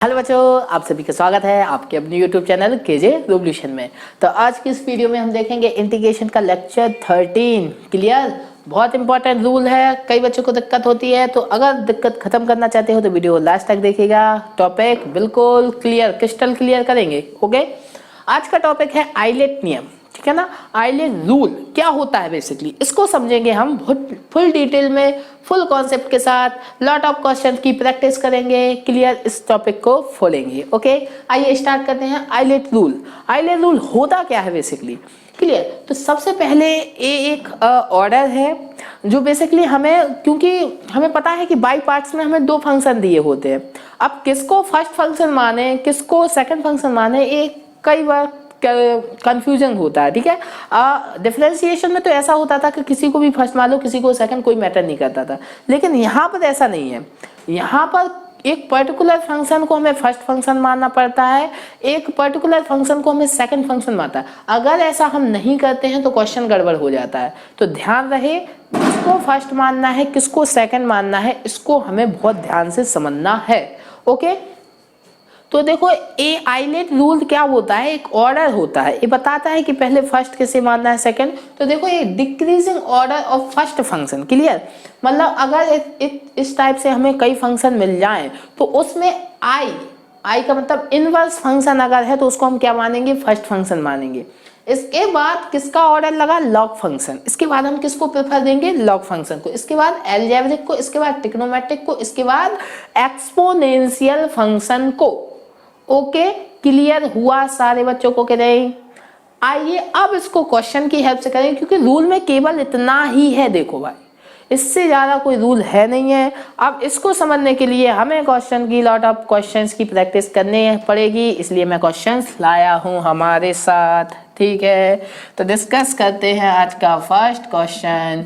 Hello बच्चों, आप सभी का स्वागत है आपके अपने यूट्यूब चैनल केजे रिवोल्यूशन में। तो आज की इस वीडियो में हम देखेंगे इंटीग्रेशन का लेक्चर 13। क्लियर, बहुत इंपॉर्टेंट रूल है, कई बच्चों को दिक्कत होती है, तो अगर दिक्कत खत्म करना चाहते हो तो वीडियो लास्ट तक देखिएगा। टॉपिक बिल्कुल क्लियर, क्रिस्टल क्लियर करेंगे। ओके, आज का टॉपिक है आइलेट नियम, ठीक है ना। आइलेट रूल क्या होता है बेसिकली, इसको समझेंगे हम फुल डिटेल में, फुल कॉन्सेप्ट के साथ। लॉट ऑफ क्वेश्चन की प्रैक्टिस करेंगे, क्लियर, इस टॉपिक को खोलेंगे। ओके, आइए स्टार्ट करते हैं। आइलेट रूल, आइलेट रूल होता क्या है बेसिकली, क्लियर। तो सबसे पहले ये एक ऑर्डर है जो बेसिकली हमें, क्योंकि हमें पता है कि बाई पार्ट्स में हमें दो फंक्शन दिए होते हैं। अब किसको फर्स्ट फंक्शन माने, किसको सेकंड फंक्शन माने, ये कई बार कंफ्यूजन होता है, ठीक है। डिफरेंशिएशन में तो ऐसा होता था कि किसी को भी फर्स्ट मान लो, किसी को सेकंड, कोई मैटर नहीं करता था। लेकिन यहाँ पर ऐसा नहीं है। यहाँ पर एक पर्टिकुलर फंक्शन को हमें फर्स्ट फंक्शन मानना पड़ता है, एक पर्टिकुलर फंक्शन को हमें सेकंड फंक्शन मानता है। अगर ऐसा हम नहीं करते हैं तो क्वेश्चन गड़बड़ हो जाता है। तो ध्यान रहे, किसको फर्स्ट मानना है, किसको सेकंड मानना है, इसको हमें बहुत ध्यान से समझना है। ओके, तो देखो ये आइलेट रूल क्या होता है, एक ऑर्डर होता है, ये बताता है कि पहले फर्स्ट किसे मानना है, सेकंड। तो देखो ये decreasing order of first function, clear. मतलब अगर इस टाइप से हमें कई फंक्शन मिल जाएं तो उसमें आई का मतलब इनवर्स फंक्शन अगर है तो उसको हम क्या मानेंगे, फर्स्ट फंक्शन मानेंगे। इसके बाद किसका ऑर्डर लगा, लॉग फंक्शन। इसके बाद हम किसको प्रेफर देंगे, लॉग फंक्शन को। इसके बाद अलजेब्रिक को, इसके बाद ट्रिग्नोमेट्रिक को, इसके बाद एक्सपोनेंशियल फंक्शन को। ओके, क्लियर हुआ सारे बच्चों को कि नहीं। आइए अब इसको क्वेश्चन की हेल्प से करें, क्योंकि रूल में केवल इतना ही है। देखो भाई, इससे ज्यादा कोई रूल है नहीं है। अब इसको समझने के लिए हमें क्वेश्चन की, लॉट ऑफ क्वेश्चंस की प्रैक्टिस करनी पड़ेगी, इसलिए मैं क्वेश्चंस लाया हूं हमारे साथ, ठीक है। तो डिस्कस करते हैं आज का फर्स्ट क्वेश्चन,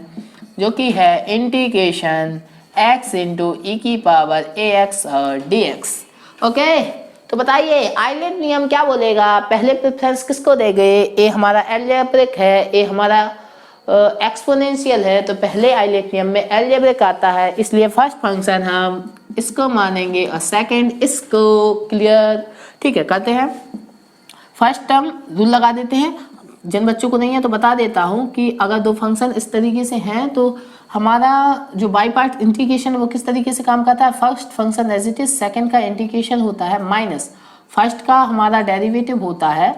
जो कि है इंटीग्रेशन x इंटू ई की पावर ax और dx। ओके, तो बताइए आइलेट नियम क्या बोलेगा, पहले प्रेफरेंस किसको देंगे। ए हमारा अलजेब्रिक है, ए हमारा एक्सपोनेंशियल है, तो पहले आइलेट नियम में अलजेब्रिक आता है, इसलिए फर्स्ट फंक्शन हम इसको मानेंगे और सेकंड इसको। क्लियर, ठीक है। करते हैं फर्स्ट टर्म, रूल लगा देते हैं। जिन बच्चों को नहीं है तो बता देता हूं कि अगर दो फंक्शन इस तरीके से हैं तो हमारा जो बाई पार्ट इंटीग्रेशन वो किस तरीके से काम करता है। First function as it is, second का इंटीग्रेशन होता है माइनस फर्स्ट का हमारा डेरिवेटिव होता है,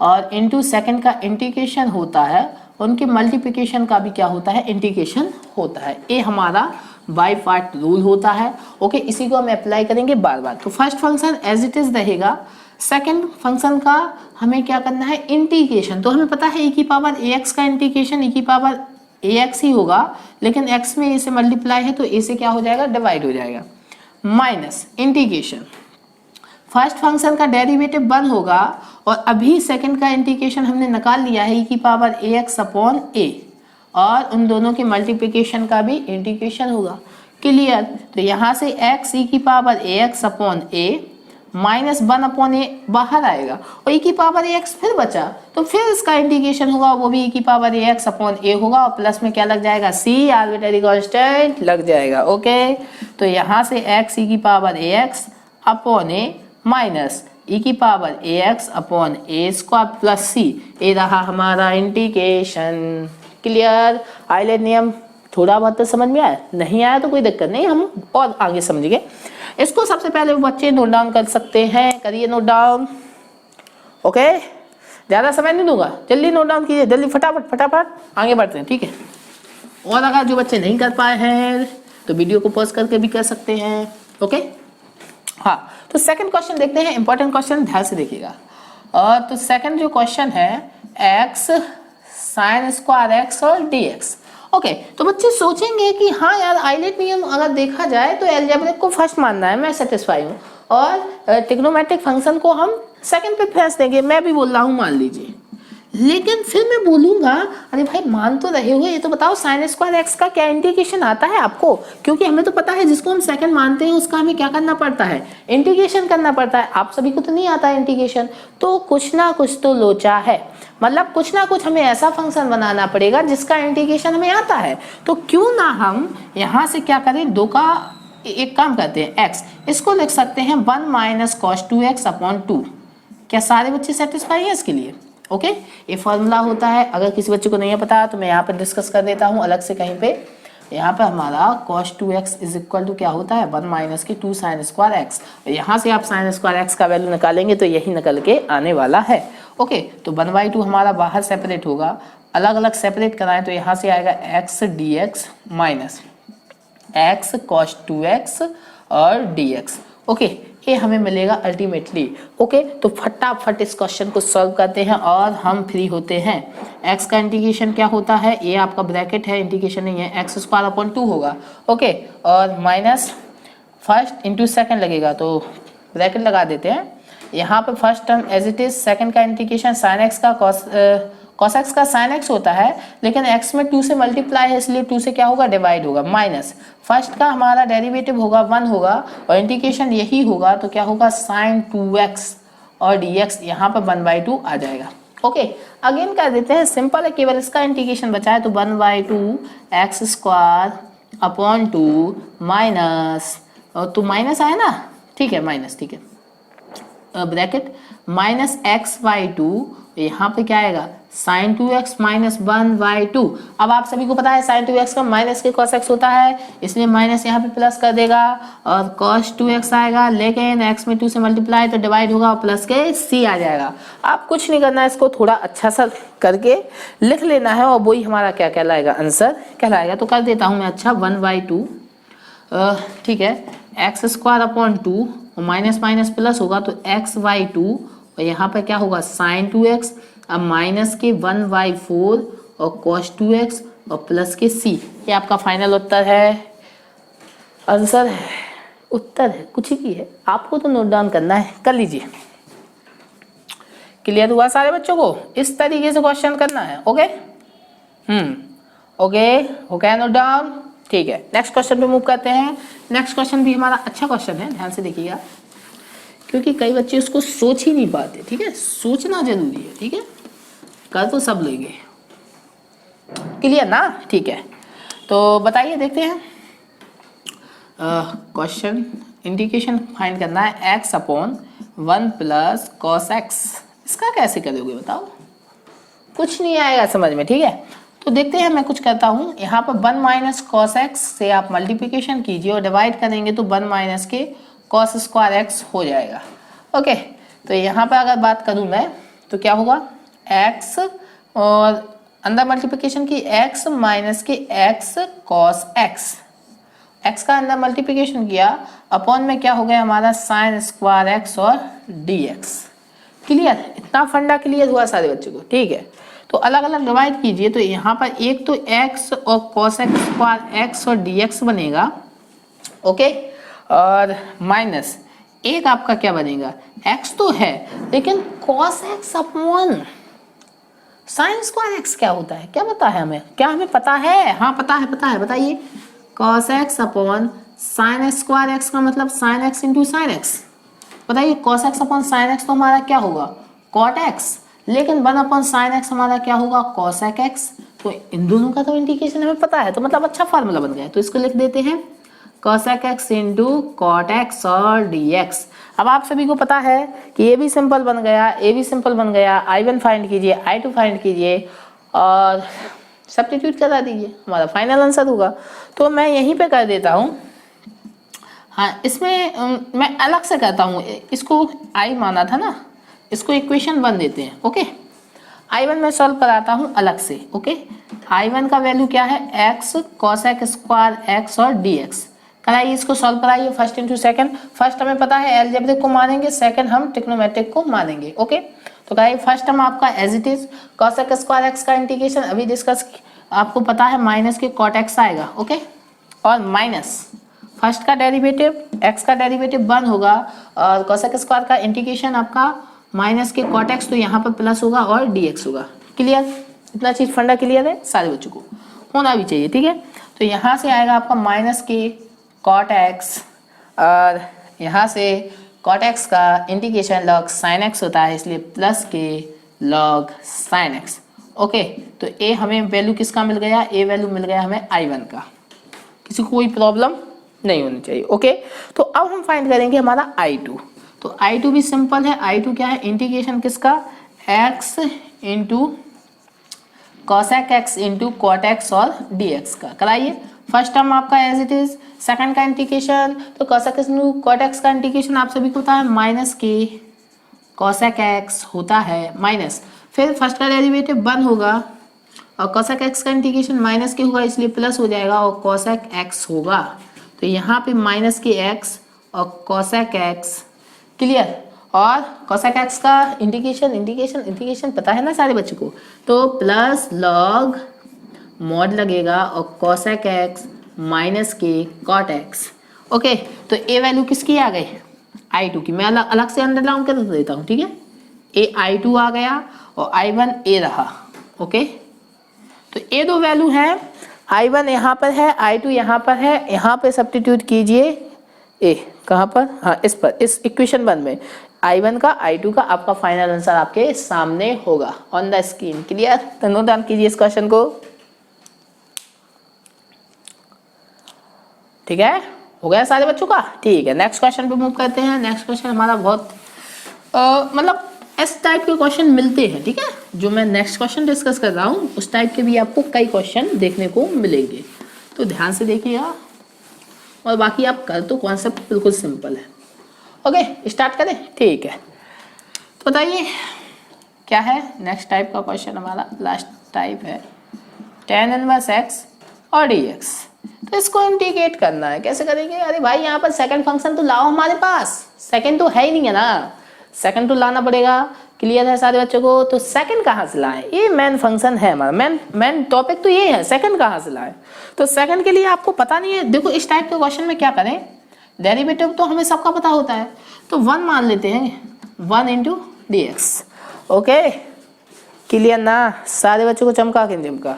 और इनटू सेकंड का इंटीग्रेशन होता है, उनके मल्टीप्लिकेशन का भी क्या होता है, इंटीग्रेशन होता है। ये हमारा बाई पार्ट रूल होता है। ओके, इसी को हम अप्लाई करेंगे बार बार। तो first function as it is रहेगा, सेकंड फंक्शन का हमें क्या करना है, इंटीग्रेशन। तो हमें पता है e की पावर ax का इंटीग्रेशन e की पावर ax ही होगा, लेकिन x में a से मल्टीप्लाई है तो a से क्या हो जाएगा, डिवाइड हो जाएगा, माइनस इंटीग्रेशन। फर्स्ट फंक्शन का डेरिवेटिव 1 होगा, और अभी सेकंड का इंटीग्रेशन हमने निकाल लिया है e की पावर ax अपॉन a, और उन दोनों के मल्टीप्लिकेशन का भी इंटीग्रेशन होगा। क्लियर, तो यहाँ से x e की power ax upon a minus 1 upon A बाहर आएगा, और e की पावर ax फिर बचा, तो फिर इसका इंटीग्रेशन होगा, वो भी e की पावर ax अपॉन a होगा, और प्लस में क्या लग जाएगा, c आर्बिट्ररी कांस्टेंट लग जाएगा। ओके, तो यहाँ से x e की power ax upon a minus e की power ax upon a square plus c, ये रहा हमारा इंटीग्रेशन। क्लियर, आइलेट नियम थोड़ा बहुत तो समझ में आया, नहीं आया तो कोई दिक्कत नहीं, हम और आगे समझेंगे। इसको सबसे पहले बच्चे नोट डाउन कर सकते हैं, करिए नोट डाउन। ओके, ज़्यादा समय नहीं दूंगा, जल्दी नोट डाउन कीजिए, जल्दी फटाफट फटाफट आगे बढ़ते हैं, ठीक है। और अगर जो बच्चे नहीं कर पाए हैं तो वीडियो को पॉज करके भी कर सकते हैं। ओके, हाँ, तो सेकंड क्वेश्चन देखते हैं, इंपॉर्टेंट क्वेश्चन, ध्यान से देखिएगा। और तो सेकंड जो क्वेश्चन है x साइन स्क्वायर x और dx। ओके, तो बच्चे सोचेंगे कि हाँ यार, आइलेट नियम अगर देखा जाए तो अलजेब्रिक को फर्स्ट मानना है, मैं सेटिस्फाई हूँ, और ट्रिग्नोमेट्रिक फंक्शन को हम सेकंड प्रेफरेंस देंगे, मैं भी बोल रहा हूँ मान लीजिए। लेकिन फिर मैं बोलूंगा, अरे भाई मान तो रहे हो, ये तो बताओ साइन स्क्वायर एक्स का क्या इंटीग्रेशन आता है आपको, क्योंकि हमें तो पता है जिसको हम सेकंड मानते हैं उसका हमें क्या करना पड़ता है, इंटीग्रेशन करना पड़ता है। आप सभी को तो नहीं आता है इंटीग्रेशन, तो कुछ ना कुछ तो लोचा है, मतलब कुछ ना कुछ हमें ऐसा फंक्शन बनाना पड़ेगा जिसका इंटीग्रेशन हमें आता है। तो क्यों ना हम यहाँ से क्या करें, दो का एक काम करते हैं, x इसको लिख सकते हैं 1 माइनस कॉस 2x अपॉन 2। क्या सारे बच्चे सेटिस्फाई हैं इसके लिए? ओके, ये फॉर्मूला होता है। अगर किसी बच्चे को नहीं पता तो मैं यहाँ पर डिस्कस कर देता हूँ अलग से कहीं पे। यहाँ पर हमारा cos 2x is equal to क्या होता है 1 माइनस की 2 साइन स्क्वायर एक्स। यहाँ से आप साइन स्क्वायर एक्स का वैल्यू निकालेंगे तो यही निकल के आने वाला है। ओके, तो 1/2 हमारा बाहर सेपरेट होगा, अलग अलग सेपरेट कराएं तो यहाँ से आएगा x dx minus x cos 2x और dx। ओके, ये हमें मिलेगा अल्टीमेटली। ओके, तो फटाफट इस क्वेश्चन को सॉल्व करते हैं और हम फ्री होते हैं। x का इंटीग्रेशन क्या होता है, ये आपका ब्रैकेट है, इंटीग्रेशन नहीं है, x स्क्वायर अपॉन 2 होगा। ओके, और माइनस फर्स्ट इंटू सेकेंड लगेगा तो ब्रैकेट लगा देते हैं। यहाँ पे first term as it is, second का इंटीग्रेशन साइन एक्स का cos x का sin x होता है, लेकिन x में 2 से मल्टीप्लाई है इसलिए 2 से क्या होगा डिवाइड होगा, माइनस फर्स्ट का हमारा डेरिवेटिव होगा 1 होगा और इंटीग्रेशन यही होगा तो क्या होगा sin 2x और dx यहाँ पर 1/2 आ जाएगा। ओके, अगेन कर देते हैं, सिंपल है, केवल इसका इंटीग्रेशन बचा है तो 1/2 x स्क्वायर अपॉन 2 माइनस, तो माइनस आया ना, ठीक है माइनस, ठीक है, ब्रैकेट माइनस x/2, यहाँ पे क्या आएगा sin 2x माइनस 1/2। अब आप सभी को पता है sin 2x का माइनस के cos x होता है, इसलिए माइनस यहाँ पे प्लस कर देगा और cos 2x आएगा, लेकिन x में 2 से मल्टीप्लाई तो डिवाइड होगा और प्लस के c आ जाएगा। आप कुछ नहीं करना है, इसको थोड़ा अच्छा सा करके लिख लेना है और वही हमारा क्या कहलाएगा, आंसर कहलाएगा। तो कर देता हूँ मैं, अच्छा 1/2, ठीक है, एक्स स्क्वायर अपॉन 2 और माइनस माइनस प्लस होगा तो x/2 और यहाँ पर क्या होगा sin 2x, अब माइनस के 1/4 और cos 2x और प्लस के c। ये आपका फाइनल उत्तर है, आंसर है, उत्तर है, कुछ ही है, आपको तो नोट डाउन करना है, कर लीजिए। क्लियर हुआ सारे बच्चों को? इस तरीके से क्वेश्चन करना है। ओके, ओके, हो गया नोट डाउन? ठीक है, नेक्स्ट क्वेश्चन पे मूव करते हैं। नेक्स्ट क्वेश्चन भी हमारा अच्छा क्वेश्चन है, ध्यान से देखिएगा, क्योंकि कई बच्चे उसको सोच ही नहीं पाते। ठीक है, सोचना जरूरी है, ठीक है, कर तो सब लेंगे। क्लियर ना? ठीक है, तो बताइए, देखते हैं क्वेश्चन। इंटीग्रेशन फाइंड करना है x upon 1 plus cos x। इसका कैसे करोगे बताओ? कुछ नहीं आएगा समझ में, ठीक है। तो देखते हैं, मैं कुछ करता हूँ, यहाँ पर 1 माइनस cos x से आप मल्टीप्लिकेशन कीजिए और डिवाइड करेंगे तो 1 माइनस के cos स्क्वायर x हो जाएगा। ओके, तो यहाँ पर अगर बात करूँ मैं तो क्या होगा, x और अंदर मल्टीप्लिकेशन की x माइनस के x cos x, x का अंदर मल्टीप्लिकेशन किया अपॉन में क्या हो गया हमारा sin स्क्वायर x और dx। क्लियर? इतना फंडा क्लियर हुआ सारे बच्चों को? ठीक है, तो अलग अलग डिवाइड कीजिए तो यहाँ पर एक तो x और cos x स्क्वायर x और dx बनेगा। ओके, और माइनस एक आपका क्या बनेगा, x तो है लेकिन cos x upon sin square x क्या होता है, क्या पता है हमें? क्या हमें पता है? हाँ पता है, पता है, बताइए। cos x upon sin square x का मतलब sin x into sine x। बताइए, cos x upon sin x तो हमारा क्या होगा, cot x, लेकिन 1 अपॉन sin x हमारा क्या होगा, cosec x। तो इन दोनों का तो इंटीग्रेशन हमें पता है, तो मतलब अच्छा फार्मूला बन गया। तो इसको लिख देते हैं cosec x into cot x और dx। अब आप सभी को पता है कि ये भी सिंपल बन गया, ये भी सिंपल बन गया। I1 फाइंड कीजिए, I2 फाइंड कीजिए और सब्स्टिट्यूट करा दीजिए, हमारा फाइनल आंसर होगा। तो मैं यहीं पे कर देता हूँ। हाँ, इसमें मैं अलग से करता हूँ, इसको I माना था ना, इसको इक्वेशन 1 देते हैं। ओके, I1 में सॉल्व कराता हूँ अलग से। ओके, I1 का वैल्यू क्या है, x cosec स्क्वायर x और dx। कराइए, इसको सॉल्व कराइए फर्स्ट इंटू सेकंड। फर्स्ट हमें पता है एलजेब्रिक को मानेंगे, सेकंड हम ट्रिग्नोमेट्रिक को मानेंगे। ओके, तो कराइए। फर्स्ट हम आपका as it is cosec square x का इंटीग्रेशन अभी डिस्कस, आपको पता है माइनस के cot x आएगा। ओके, और माइनस फर्स्ट का डेरिवेटिव x का डेरिवेटिव 1 होगा और cosec स्क्वायर का इंटीग्रेशन आपका माइनस के cot x, तो यहाँ पर प्लस होगा और dx होगा। क्लियर? इतना चीज फंडा क्लियर है सारे बच्चों को, होना भी चाहिए। ठीक है, तो यहाँ से आएगा आपका माइनस के cot x और यहाँ से cot x का इंटीग्रेशन log sin x होता है, इसलिए प्लस के log sin x। ओके, तो ए हमें वैल्यू किसका मिल गया, ए वैल्यू मिल गया हमें I1 का। किसी को कोई प्रॉब्लम? नहीं होनी चाहिए। ओके, तो अब हम फाइंड करेंगे हमारा I2। तो I2 भी सिंपल है। I2 क्या है? इंटीग्रेशन किसका? x into cosec x into cot x और dx का। कराइए। फर्स्ट टर्म आपका एज इट इज, सेकंड का इंटीग्रेशन, तो cosec x into cot x का इंटीग्रेशन आप सभी को पता है माइनस के कॉसेक x होता है माइनस, फिर फर्स्ट का डेरिवेटिव 1 होगा और कॉसेक x का इंटीग्रेशन माइनस के होगा इसलिए प्लस हो जाएगा और कॉसेक x होगा। तो यहाँ पे माइनस के x और कॉसेक x। क्लियर? और कॉसेक x का इंटीग्रेशन पता है ना सारे बच्चों को, तो प्लस लॉग मॉड लगेगा और कॉसेक x माइनस के कॉट x। ओके, तो ए वैल्यू किसकी आ गई? I2 की। मैं अलग से अंडरलाइन कर देता हूँ, ठीक है। ए I2 आ गया और I1 ए रहा। ओके, तो ये दो वैल्यू है, I1 यहाँ पर है, I2 यहाँ पर है। यहाँ पे सब्स्टिट्यूट कीजिए। ए कहाँ पर? हाँ, इस पर, इस इक्वेशन 1 में I1 का I2 का आपका फाइनल आंसर आपके सामने होगा ऑन द स्क्रीन। क्लियर? तो नोट डाउन कीजिए इस क्वेश्चन को। ठीक है, हो गया सारे बच्चों का? ठीक है, नेक्स्ट क्वेश्चन पे मूव करते हैं। नेक्स्ट क्वेश्चन हमारा बहुत मतलब इस टाइप के क्वेश्चन मिलते हैं, ठीक है। जो मैं नेक्स्ट क्वेश्चन डिस्कस कर रहा हूँ उस टाइप के भी आपको कई क्वेश्चन देखने को मिलेंगे, तो ध्यान से देखिएगा। और बाकी आप कर तो कॉन्सेप्ट बिल्कुल सिंपल है। ओके, स्टार्ट करें? ठीक है, तो बताइए क्या है नेक्स्ट टाइप का क्वेश्चन। हमारा लास्ट टाइप है tan इनवर्स x और dx। तो इसको इंटीग्रेट करना है। कैसे करेंगे? अरे भाई यहाँ पर सेकंड फंक्शन तो लाओ हमारे पास, सेकंड तो है ही नहीं है ना, सेकंड तो लाना पड़ेगा। क्लियर है सारे बच्चों को? तो सेकंड कहाँ से लाएं? ये मेन फंक्शन है हमारा, मेन टॉपिक तो ये है, सेकंड कहाँ से लाएं। तो सेकंड के लिए आपको पता नहीं है। देखो इस टाइप के क्वेश्चन में क्या करें, डेरिवेटिव तो हमें सबका पता होता है, तो 1 मान लेते हैं, 1 इंटू dx। ओके, क्लियर ना? सारे बच्चों को चमका के चमका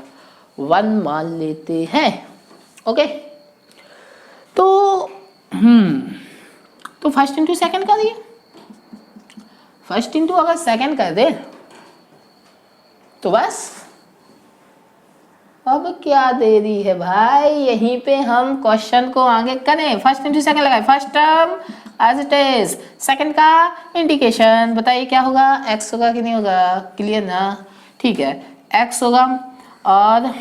1 मान लेते हैं। ओके, तो फर्स्ट इंटू सेकंड कर दिए। फर्स्ट इंटू अगर सेकंड कर दे तो बस अब क्या देरी है भाई, यहीं पे हम क्वेश्चन को आगे करें। फर्स्ट इंटू सेकंड लगाए, first term as it is, second का इंटीग्रेशन। बताइए क्या होगा? x होगा कि नहीं होगा? क्लियर ना? ठीक है, x होगा और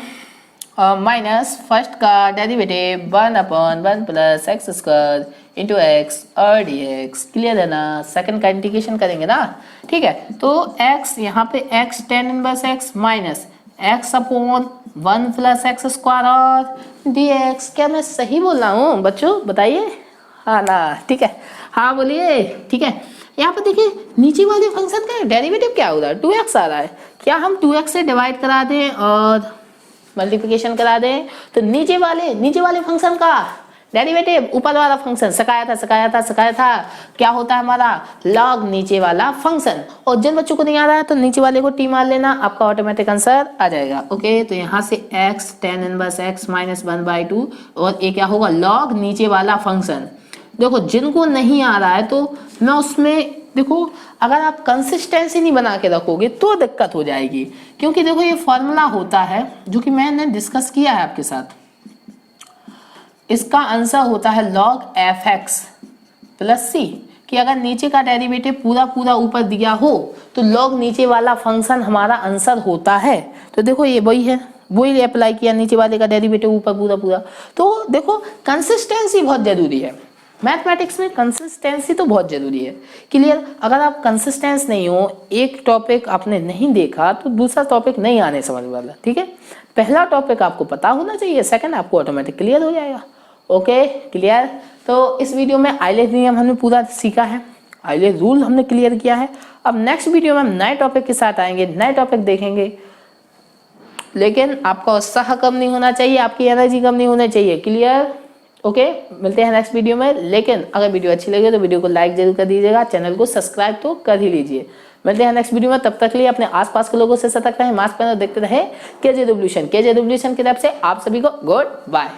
माइनस फर्स्ट का derivative 1/1 plus x square into x और dx। क्लियर है ना? सेकंड का इंटीग्रेशन करेंगे ना, ठीक है। तो x यहाँ पे x tan inverse x minus x/1 plus x square और dx। क्या मैं सही बोल रहा हूँ बच्चों? बताइए। हाँ ना? ठीक है, हाँ बोलिए। ठीक है, यहाँ पर देखिए नीचे वाले फंक्शन का डेरिवेटिव क्या हो रहा है? 2x आ रहा है। क्या हम 2x से डिवाइड करा दें और मल्टीप्लिकेशन करा दें तो नीचे वाले फंक्शन का डेरिवेटिव ऊपर वाला फंक्शन सिखाया था क्या होता है हमारा? लॉग नीचे वाला फंक्शन। और जिन बच्चों को नहीं आ रहा है तो नीचे वाले को टी मान लेना, आपका ऑटोमेटिक आंसर आ जाएगा। ओके, तो यहाँ से x tan inverse x minus 1/2 और ये क्या होगा? लॉग नीचे वाला फंक्शन। देखो जिनको नहीं आ रहा है तो मैं उसमें, देखो अगर आप कंसिस्टेंसी नहीं बना के रखोगे तो दिक्कत हो जाएगी, क्योंकि देखो ये फॉर्मूला होता है जो कि मैंने डिस्कस किया है आपके साथ। इसका आंसर होता है log f(x) प्लस c, कि अगर नीचे का डेरिवेटिव पूरा ऊपर दिया हो तो log नीचे वाला फंक्शन हमारा आंसर होता है। तो देखो ये वही है, वही अप्लाई किया, नीचे वाले का डेरिवेटिव ऊपर पूरा। तो देखो कंसिस्टेंसी बहुत जरूरी है मैथमेटिक्स में, कंसिस्टेंसी तो बहुत जरूरी है। क्लियर? अगर आप कंसिस्टेंस नहीं हो, एक टॉपिक आपने नहीं देखा तो दूसरा टॉपिक नहीं आने समझ वाला, ठीक है। पहला टॉपिक आपको पता होना चाहिए, सेकंड आपको ऑटोमेटिक क्लियर हो जाएगा। Okay, clear? तो इस वीडियो में आइलेट्स नियम हमने पूरा सीखा है, आइलेट्स रूल हमने क्लियर किया है। अब नेक्स्ट वीडियो में हम नए टॉपिक के साथ आएंगे, नए टॉपिक देखेंगे, लेकिन आपका उत्साह कम नहीं होना चाहिए, आपकी एनर्जी कम नहीं होनी चाहिए। क्लियर? ओके, मिलते हैं नेक्स्ट वीडियो में। लेकिन अगर वीडियो अच्छी लगे तो वीडियो को लाइक जरूर कर दीजिएगा, चैनल को सब्सक्राइब तो कर ही लीजिए। मिलते हैं नेक्स्ट वीडियो में, तब तक के लिए अपने आसपास के लोगों से सतर्क रहें, मास्क पहने, देखते रहे केजे रिवॉल्यूशन की तरफ से आप सभी को गुड बाय।